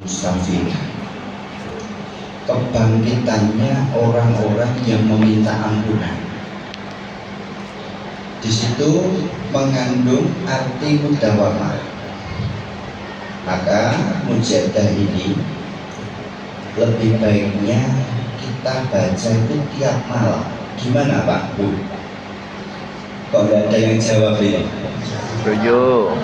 Mustafil, kebangkitannya orang-orang yang meminta ampunan. Di situ mengandung arti mudawamah. Maka mujadah ini lebih baiknya kita baca itu tiap malam. Gimana Pak Bu? Kok nggak ada yang jawab ini? Setuju.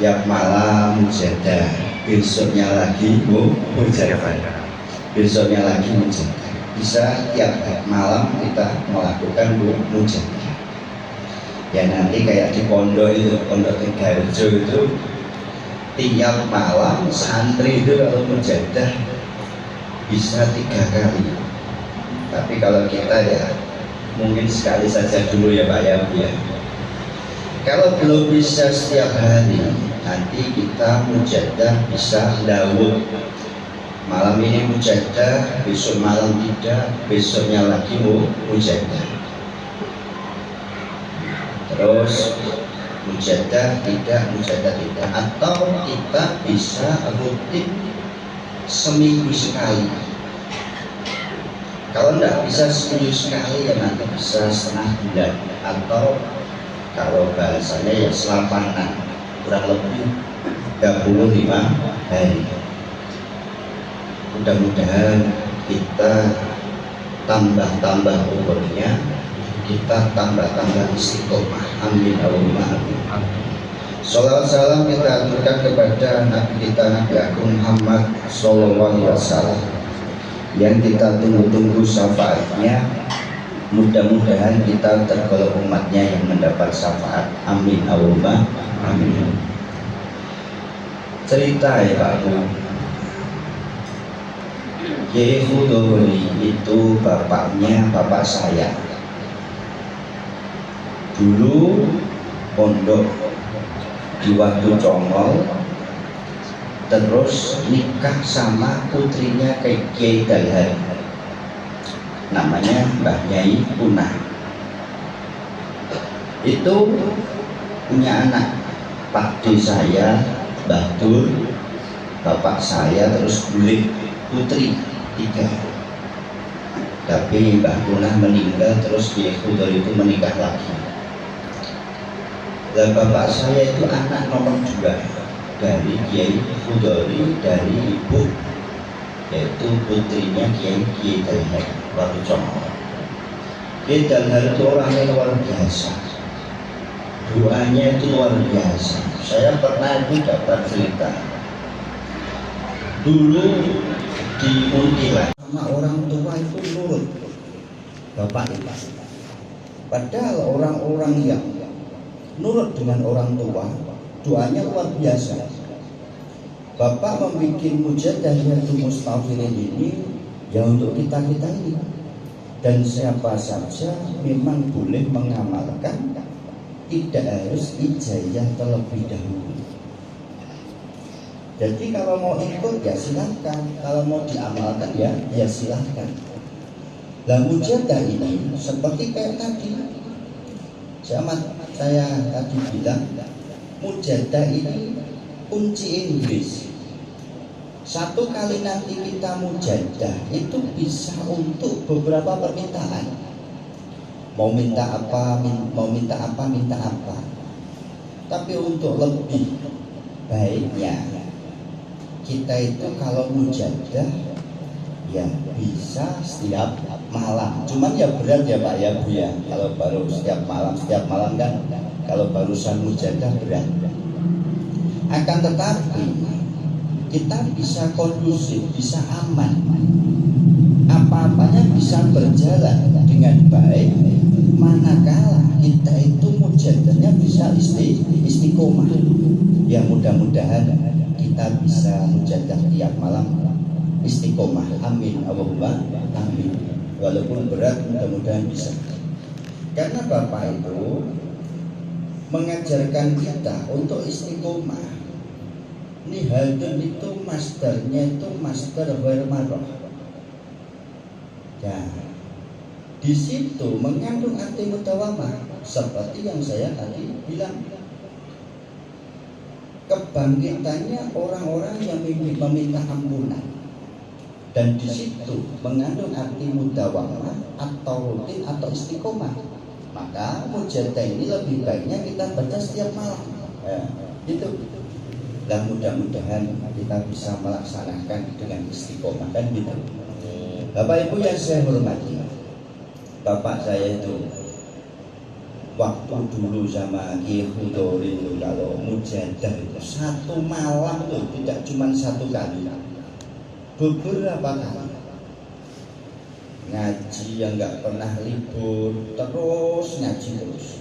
Tiap malam mujadah, besoknya lagi mujadah, besoknya lagi mujadah. Bisa tiap malam kita melakukan mujadah. Ya nanti kayak di pondok itu, pondok Tegarjo itu, tiap malam santri itu kalau mujadah bisa 3 kali. Tapi kalau kita ya mungkin sekali saja dulu ya Pak ya. Kalau belum bisa setiap hari, nanti kita mujadah bisa Daud. Malam ini mujadah, besok malam tidak, besoknya lagi mujadah. Terus mujadah tidak, atau kita bisa rutin seminggu sekali. Kalau tidak bisa seminggu sekali ya nanti bisa setengah bulan, atau kalau bahasanya ya selapanan, kurang lebih 35 hari. Mudah-mudahan kita tambah umurnya, kita tambah istiqomah. Amin Allahumma amin. Salawat salam kita aturkan kepada Nabi kita Nabi Agung Muhammad Sallallahu Alaihi Wasallam yang kita tunggu-tunggu syafaatnya. Mudah-mudahan kita tergolong umatnya yang mendapat syafaat. Amin Allahumma amin. Cerita ya Pak Bu, Kiai Khudori itu bapaknya bapak saya. Dulu pondok di waktu Congol, terus nikah sama putrinya Kiai Dalhar, namanya Mbah Nyai Punah. Itu punya anak, Pak D saya, Mbah Dul, bapak saya, terus Bulik, putri 3. Tapi Mbah Punah meninggal, terus Kiai Khudori itu menikah lagi. Dan bapak saya itu anak nomor 2 dari Kiai Khudori, dari ibu, yaitu putrinya Kiai Dalhar waktu Congol. Kiai Dalhar itu orangnya luar biasa, doanya itu luar biasa. Saya pernah itu dapat cerita dulu di Muntilan, sama orang tua itu nurut bapak itu. Padahal orang-orang yang nurut dengan orang tua, doanya luar biasa. Bapak membuat mujadah yaitu Mustafilin ini ya untuk kita ini, dan siapa saja memang boleh mengamalkan, tidak harus ijazah terlebih dahulu. Jadi kalau mau ikut ya silahkan, kalau mau diamalkan ya silahkan. Lah mujadah ini seperti kayak tadi, saya tadi bilang, mujadah ini kunci Inggris. Satu kali nanti kita mujadah itu bisa untuk beberapa permintaan. Mau minta apa, minta apa. Tapi untuk lebih baiknya kita itu kalau mujadah ya bisa setiap malam. Cuman ya berat ya Pak ya Bu ya, kalau baru setiap malam kan, kalau barusan mujadah berat. Akan tetapi kita bisa kondusif, bisa aman, apa-apanya bisa berjalan dengan baik manakala kita itu mujadahnya bisa istiqomah. Ya mudah-mudahan kita bisa mujadah tiap malam istiqomah. Amin Allahumma amin. Walaupun berat, mudah-mudahan bisa. Karena Bapak itu mengajarkan kita untuk istiqomah. Ini hadun itu masternya itu master warmaroh. Ya, di situ mengandung arti mudawamah seperti yang saya tadi bilang. kebangkitannya orang-orang yang meminta ampunan. Dan di situ mengandung arti mudawamah atau rutin atau istiqomah. Maka mujadah ini lebih baiknya kita baca setiap malam. Ya, itu. Dan mudah-mudahan kita bisa melaksanakan dengan istiqomah kan gitu. Bapak Ibu yang saya hormati, bapak saya itu waktu dulu sama Ki Khudori itu kalau mujadah itu satu malam tuh tidak cuma satu kali, beberapa kali ngaji yang nggak pernah libur, terus ngaji terus,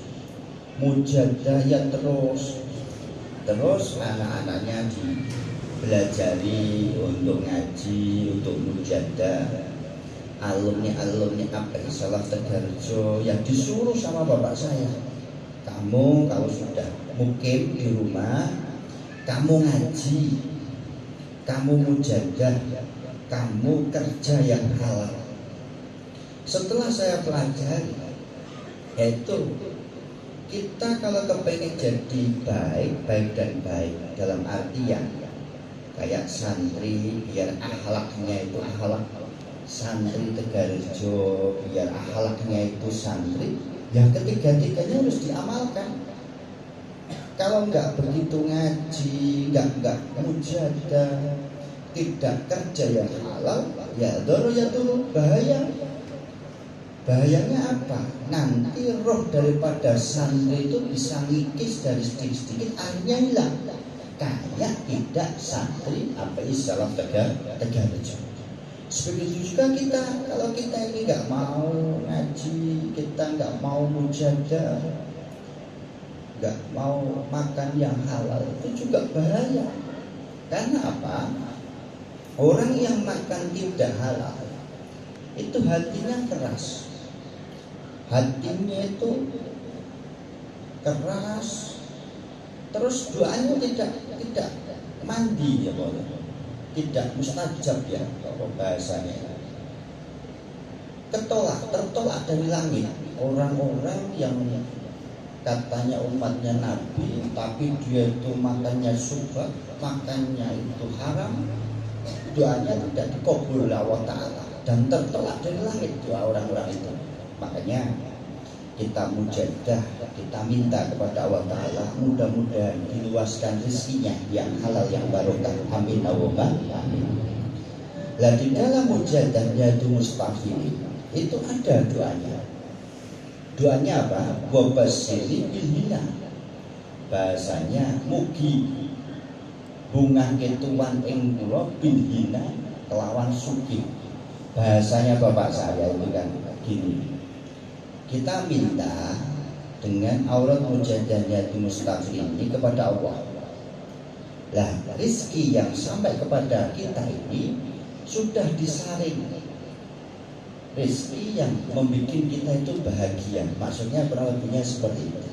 mujadah ya terus anak-anaknya dibelajari untuk ngaji, untuk mujadah. Alumni API Salaf Tegarjo yang disuruh sama bapak saya, kamu kalau sudah mukim di rumah, kamu ngaji, kamu mujadah, kamu kerja yang halal. Setelah saya pelajari, itu kita kalau kepengen jadi baik dan baik dalam artian kayak santri biar akhlaknya itu akhlak santri Tegarjo, biar akhlaknya itu santri, yang ketiga-tiganya harus diamalkan. Kalau nggak begitu ngaji, nggak mujadah, tidak kerja yang halal, ya dulu bahaya. Bahayanya apa? Nanti roh daripada santri itu bisa ngikis dari sedikit-sedikit, akhirnya hilang. Kayak tidak santri API Salaf Tegarjo. Begitu juga kita, kalau kita ini nggak mau ngaji, kita nggak mau mujadah, nggak mau makan yang halal, itu juga bahaya. Karena apa? Orang yang makan tidak halal itu hatinya keras, hatinya itu keras, terus doanya tidak mandi ya boleh, tidak mustajab ya kalau bahasanya. Tertolak dari langit orang-orang yang katanya umatnya Nabi, tapi dia itu makannya subhat, makannya itu haram, doanya tidak dikabul oleh Allah Ta'ala dan tertolak dari langit doa orang-orang itu. Makanya kita mujadah, kita minta kepada Allah Ta'ala mudah-mudahan diluaskan rezekinya yang halal, yang barokah. Amin Allahumma amin. Lah di dalam mujadahnya itu mustafili itu ada doanya. Doanya apa? Wabasiri bilhina. Bahasanya mugi bunga ketuan ing kula bilhina kelawan sugih. Bahasanya bapak saya itu kan gini. Kita minta dengan aurat mujadahnya di mustafil ini kepada Allah. Lah rizki yang sampai kepada kita ini sudah disaring, rizki yang membuat kita itu bahagia. Maksudnya kurang lebihnya seperti itu.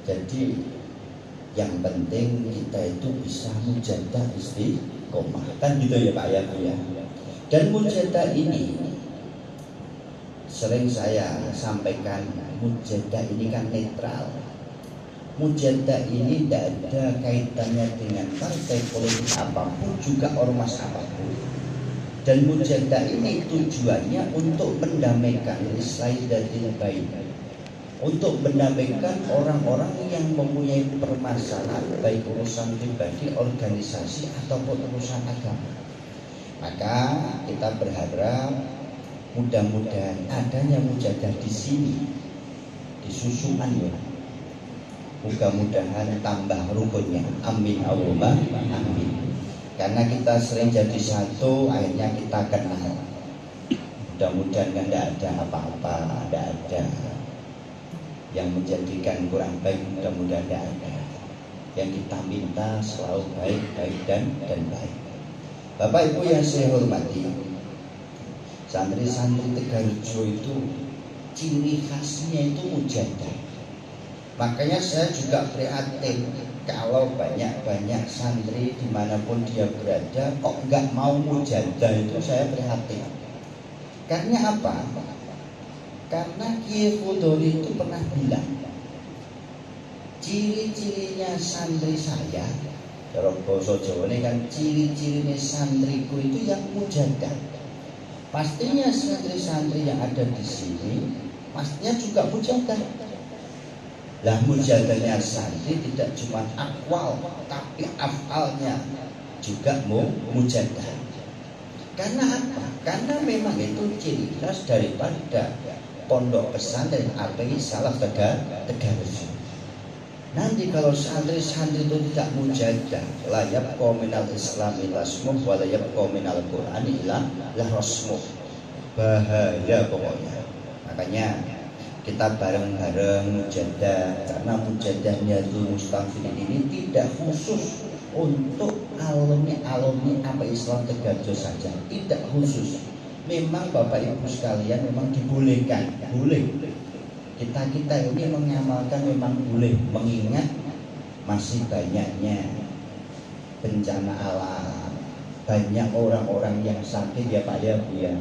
Jadi yang penting kita itu bisa mujadah istiqomah, kan gitu ya Pak ya. Dan mujadah ini sering saya sampaikan, mujadah ini kan netral. Mujadah ini tidak ada kaitannya dengan partai politik apapun, juga ormas apapun. Dan mujadah ini tujuannya untuk mendamaikan islaidatil baik, untuk mendamaikan orang-orang yang mempunyai permasalahan baik urusan pribadi, organisasi ataupun urusan agama. Maka kita berharap mudah-mudahan adanya mujadah di sini, di Susukan ya. Mudah-mudahan tambah rukunnya. Amin Allahumma amin. Karena kita sering jadi satu, akhirnya kita kenal. Mudah-mudahan kan tidak ada apa-apa, tidak ada yang menjadikan kurang baik, mudah-mudahan tidak ada. Yang kita minta selalu baik dan baik. Bapak Ibu yang saya hormati, santri-santri Tegarjo itu ciri khasnya itu mujadah. Makanya saya juga prihatin kalau banyak-banyak santri dimanapun dia berada kok nggak mau mujadah, itu saya prihatin. Karena apa? Karena Kiai Khudori itu pernah bilang, ciri-cirinya santri saya, cara basa Jawa ini kan ciri-cirinya santriku itu yang mujadah. Pastinya santri-santri yang ada di sini pastinya juga mujadah. Lah mujadahnya santri tidak cuma akwal tapi afalnya juga mujadah. Karena apa? Karena memang itu ciri khas daripada pondok pesantren API Salaf Tegarusu. Nanti kalau santri-santri itu tidak mujadah, la yabqa minal islami lasmuh wa la yabqa minal qur'ani illa rasmuh. Bahaya pokoknya. Makanya kita bareng-bareng mujadah, karena mujadahnya itu Mustafidin ini tidak khusus untuk alumni apa Islam Tegarjo saja, tidak khusus. Memang Bapak Ibu sekalian memang dibolehkan, boleh. Kita ini mengamalkan memang boleh, mengingat masih banyaknya bencana alam, banyak orang-orang yang sakit ya Pak ya Bu ya,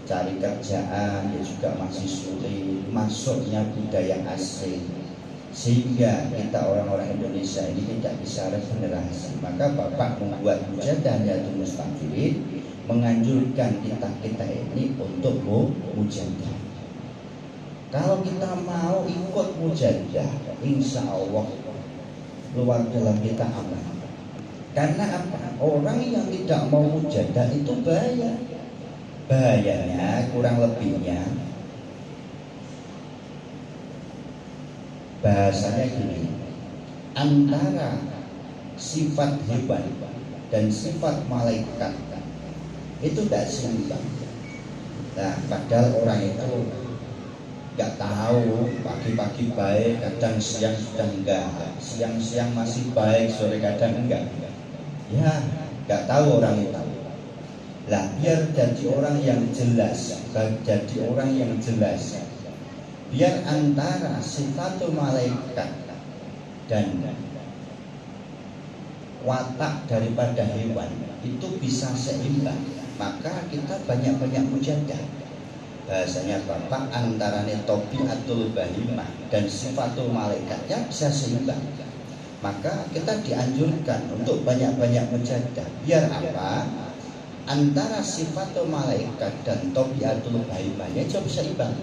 cari kerjaan ya juga masih sulit, masuknya budaya asing, sehingga kita orang-orang Indonesia ini tidak bisa regenerasi. Maka Bapak membuat mujadah Nahdlatul Mustaqim, menganjurkan kita ini untuk mujadah. Kalau kita mau ikut mujadah, insya Allah luar dalam kita aman. Karena apa? Orang yang tidak mau mujadah itu bahaya. Bahayanya kurang lebihnya bahasanya gini, antara sifat hebat dan sifat malaikat itu tidak seimbang. Nah, padahal orang itu nggak tahu, pagi-pagi baik, kadang siang sudah enggak, siang-siang masih baik, sore kadang enggak. Ya, nggak tahu orang itu. Lah, biar jadi orang yang jelas, biar antara sifatul malaikat dan watak daripada hewan itu bisa seimbang, maka kita banyak-banyak mujadah. Bahasanya Bapak antaranya tobiatul bahimah dan sifatul malaikatnya bisa seimbang, maka kita dianjurkan untuk banyak-banyak mujadah. Biar apa? Antara sifatul malaikat dan tobiatul bahimahnya juga bisa imbang.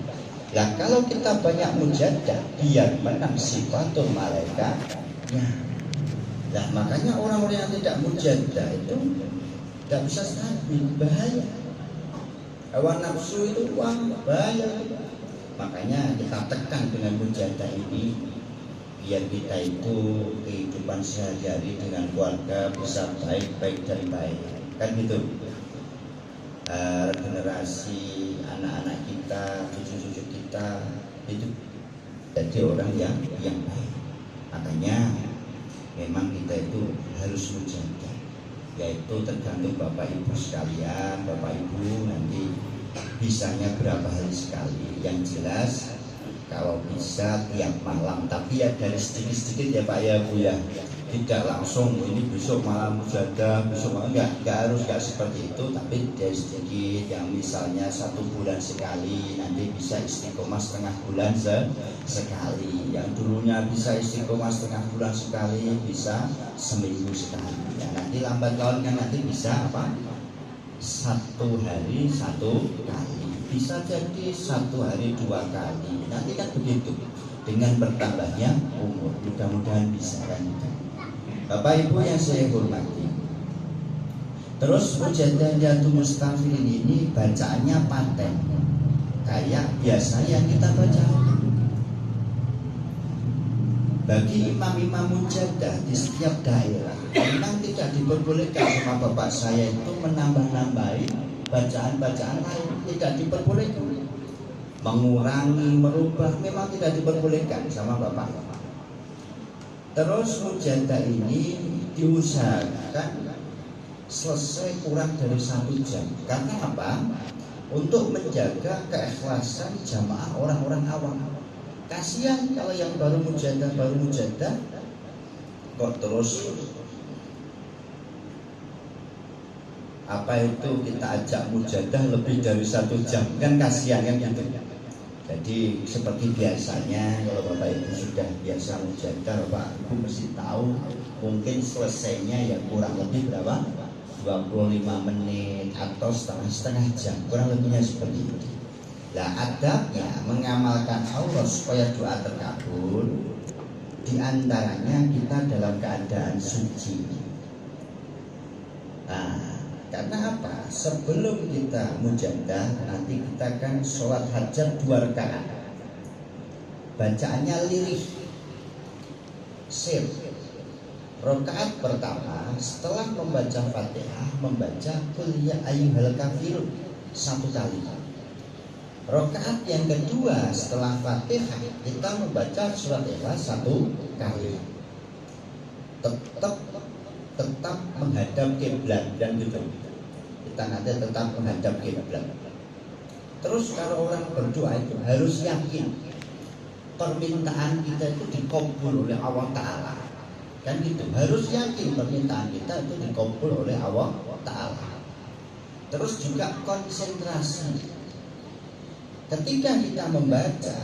Nah kalau kita banyak mujadah, biar menang sifatul malaikatnya. Nah makanya orang-orang yang tidak mujadah itu tidak bisa stabil, bahaya. Hawa nafsu itu bahaya. Makanya kita tekan dengan mujadah ini, biar kita itu kehidupan sehari-hari dengan keluarga bisa baik-baik dan baik, kan gitu. Generasi anak-anak kita, cucu-cucu kita itu jadi orang yang baik. Makanya memang kita itu harus mujadah, yaitu tergantung Bapak Ibu sekalian. Bapak Ibu nanti bisanya berapa hari sekali, yang jelas kalau bisa tiap malam, tapi ya dari sedikit-sedikit ya Pak ya Bu ya, tidak langsung ini besok malam mujadah, besok malam enggak harus, enggak seperti itu, tapi dari sedikit, yang misalnya 1 bulan sekali, nanti bisa istiqomah setengah bulan sekali, yang dulunya bisa istiqomah setengah bulan sekali, bisa seminggu sekali, ya nanti lambat laun kan nanti bisa apa? 1 hari 1 kali, bisa jadi 1 hari 2 kali, nanti kan begitu dengan bertambahnya umur, mudah-mudahan bisa kan. Bapak Ibu yang saya hormati, terus mujadah Nahdlatul Mustaqim ini bacaannya paten kayak biasa yang kita baca. Bagi imam-imam mujadah di setiap daerah memang tidak diperbolehkan sama bapak saya itu menambah-nambahi bacaan-bacaan lain, tidak diperbolehkan. Mengurangi, merubah memang tidak diperbolehkan sama bapak. Terus mujadah ini diusahakan selesai kurang dari 1 jam. Karena apa? Untuk menjaga keikhlasan jamaah orang-orang awam. Kasihan kalau yang baru mujadah kok terus apa itu kita ajak mujadah lebih dari 1 jam, kan kasihan kan gitu. Jadi seperti biasanya kalau Bapak Ibu sudah biasa mujadah, Bapak Ibu mesti tahu mungkin selesainya ya kurang lebih berapa? 25 menit atau setengah jam, kurang lebihnya seperti itu. Nah, adabnya mengamalkan Allah supaya doa terkabul, diantaranya kita dalam keadaan suci. Nah, karena apa? Sebelum kita mujadah, nanti kita akan sholat hajat 2 rakaat. Bacaannya lirih, sir. Rakaat pertama setelah membaca Fatihah, membaca Qul ya ayyuhal kafirun 1 kali. Rakaat yang kedua setelah Fatihah kita membaca surat Ikhlas 1 kali. Tetap menghadap kiblat dan gitu. Kita nanti tetap menghadap kiblat. Terus kalau orang berdoa itu harus yakin permintaan kita itu dikabul oleh Allah Ta'ala. Kan gitu, harus yakin permintaan kita itu dikabul oleh Allah Ta'ala. Terus juga konsentrasi. Ketika kita membaca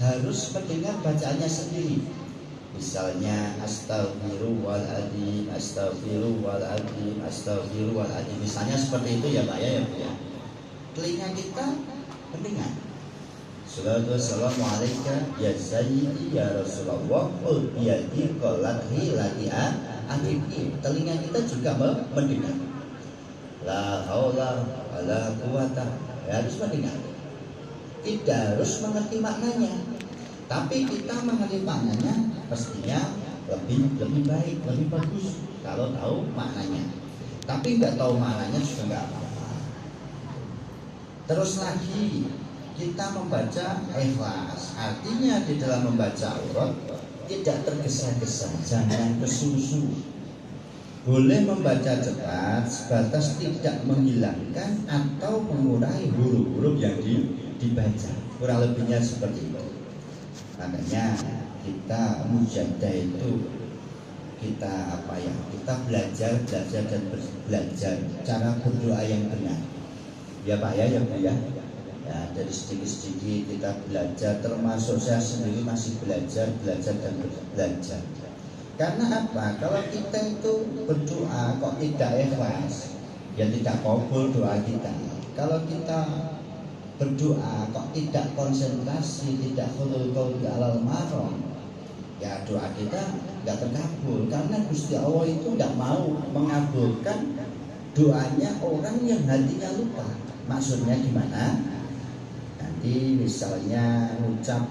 harus mendengar bacaannya sendiri. Misalnya astagfirullahaladzim, astagfirullahaladzim, astagfirullahaladzim. Misalnya seperti itu ya Pak ya, ya. Telinga kita mendengar. Salatu wassalamu alaika ya sayyidi ya Rasulullah qul biyadi qalat hilati'a atiqi. Telinga kita juga mendengar. La haula wala quwata, harus mendengar. Tidak harus mengerti maknanya, tapi kita mengerti maknanya pastinya lebih baik, lebih bagus kalau tahu maknanya. Tapi nggak tahu maknanya juga nggak apa-apa. Terus lagi kita membaca ikhlas, artinya di dalam membaca aurat tidak tergesa-gesa, jangan kesusu. Boleh membaca cepat, sebatas tidak menghilangkan atau mengurangi huruf-huruf yang dibaca. Kurang lebihnya seperti itu. Makanya kita mujadah itu kita kita belajar dan belajar cara berdoa yang benar. Ya Pak ya, ya Bu ya. Ya, dari sedikit-sedikit kita belajar, termasuk saya sendiri masih belajar dan belajar. Karena apa? Kalau kita itu berdoa kok tidak ikhlas, ya tidak kabul doa kita. Kalau kita berdoa kok tidak konsentrasi, tidak khulul qaulbi alal marom, ya doa kita nggak terkabul. Karena Gusti Allah itu nggak mau mengabulkan doanya orang yang hatinya lupa. Maksudnya gimana? Nanti misalnya ucap,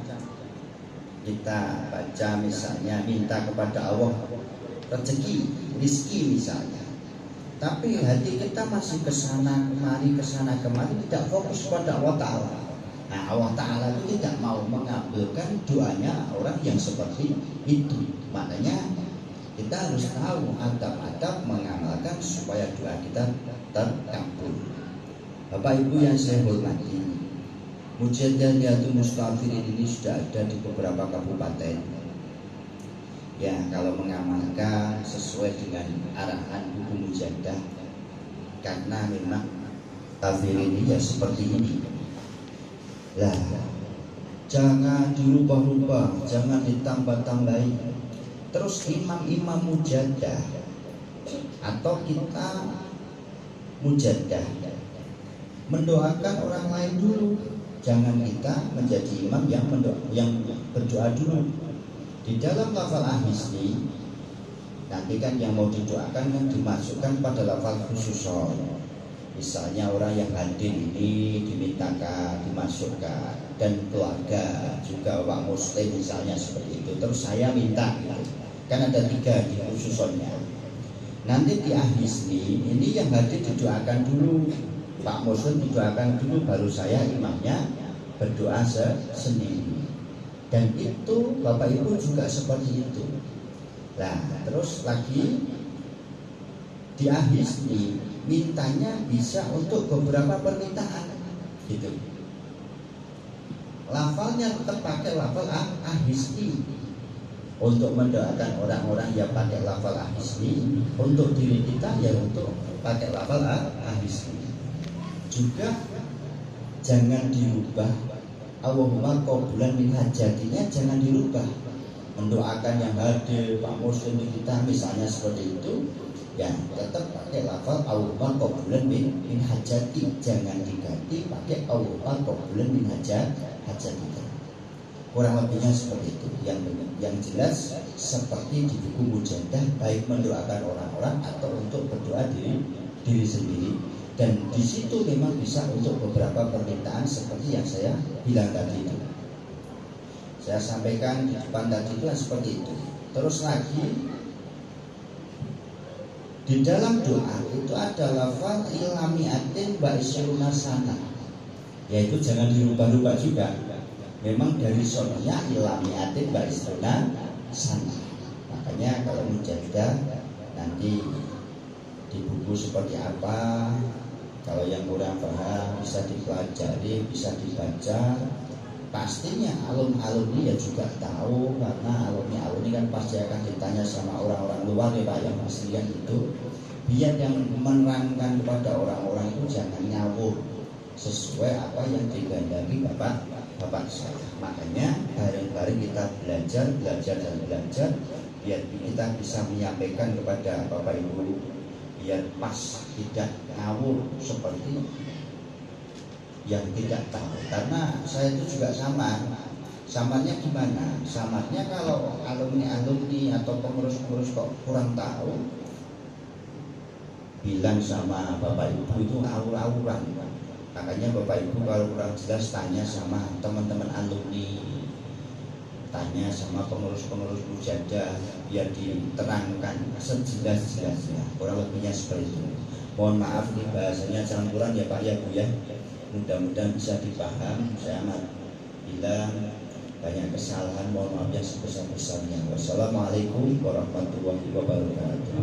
kita baca misalnya minta kepada Allah rezeki, rizki misalnya, tapi hati kita masih kesana kemari, tidak fokus pada Allah Ta'ala. Nah, Allah Ta'ala itu tidak mau mengabulkan doanya orang yang seperti itu. Makanya kita harus tahu adab-adab mengamalkan supaya doa kita terkabul. Bapak Ibu yang saya hormati, mujadah Niyatul Mustafirin ini sudah ada di beberapa kabupaten. Ya, kalau mengamalkan sesuai dengan arahan buku mujadah, karena memang kafir ini ya seperti ini. Lah, jangan dirubah-rubah, jangan ditambah-tambahi. Terus imam-imam mujadah atau kita mujadah mendoakan orang lain dulu. Jangan kita menjadi imam yang berdoa dulu. Di dalam lafal ahmisni nanti kan yang mau didoakan kan dimasukkan pada lafal khususon. Misalnya orang yang hadir ini dimintakan dimasukkan, dan keluarga juga orang muslim misalnya seperti itu. Terus saya minta gitu. Kan ada 3 di khususonnya. Nanti di ahmisni ini yang hadir didoakan dulu, Pak Muslim didoakan dulu, baru saya imamnya berdoa sendiri. Dan itu Bapak Ibu juga seperti itu. Nah, terus lagi di ahmisni mintanya bisa untuk beberapa permintaan gitu. Lafalnya tetap pakai lafal ahmisni. Untuk mendoakan orang-orang yang pakai lafal ahmisni, untuk diri kita ya untuk pakai lafal ahmisni. Juga jangan dirubah Allahumma qabulan min hajatinya jangan dirubah, mendoakan yang hadir Pak Muslim kita misalnya seperti itu, ya tetap pakai lafal Allahumma qabulan min hajati, jangan diganti pakai Allahumma qabulan min hajati kita. Kurang lebihnya seperti itu. Yang jelas seperti di buku mujadah, baik mendoakan orang-orang atau untuk berdoa diri sendiri. Dan di situ memang bisa untuk beberapa permintaan seperti yang saya bilang tadi itu. Saya sampaikan di depan tadi itu seperti itu. Terus lagi di dalam doa itu ada lafal ilami atin ba'isyruna sana, yaitu jangan dirubah-rubah juga. Memang dari sononya ilami atin ba'isyruna sana. Makanya kalau mujadah nanti di buku seperti apa, kalau yang kurang paham bisa dipelajari, bisa dibaca. Pastinya alumni ya juga tahu, karena alumni kan pasti akan ditanya sama orang-orang luar ya Pak, yang aslian itu. Biar yang menerangkan kepada orang-orang itu jangan ngawur, sesuai apa yang digandami Bapak saya. Makanya bareng-bareng kita belajar biar kita bisa menyampaikan kepada Bapak Ibu, biar pas, tidak ngawur seperti yang tidak tahu. Karena saya itu juga samarnya gimana? Samarnya kalau alumni atau pengurus kok kurang tahu, bilang sama Bapak Ibu itu ngawur-ngawuran. Makanya Bapak Ibu kalau kurang jelas tanya sama teman-teman alumni, tanya sama pengurus mujadah, biar diterangkan sejelas-jelasnya. Kurang lebihnya seperti itu. Mohon maaf nih bahasanya campuran ya Pak ya Bu ya. Mudah-mudahan bisa dipaham. Saya bilang banyak kesalahan, mohon maaf yang sebesar-besarnya. Wassalamualaikum warahmatullahi wabarakatuh.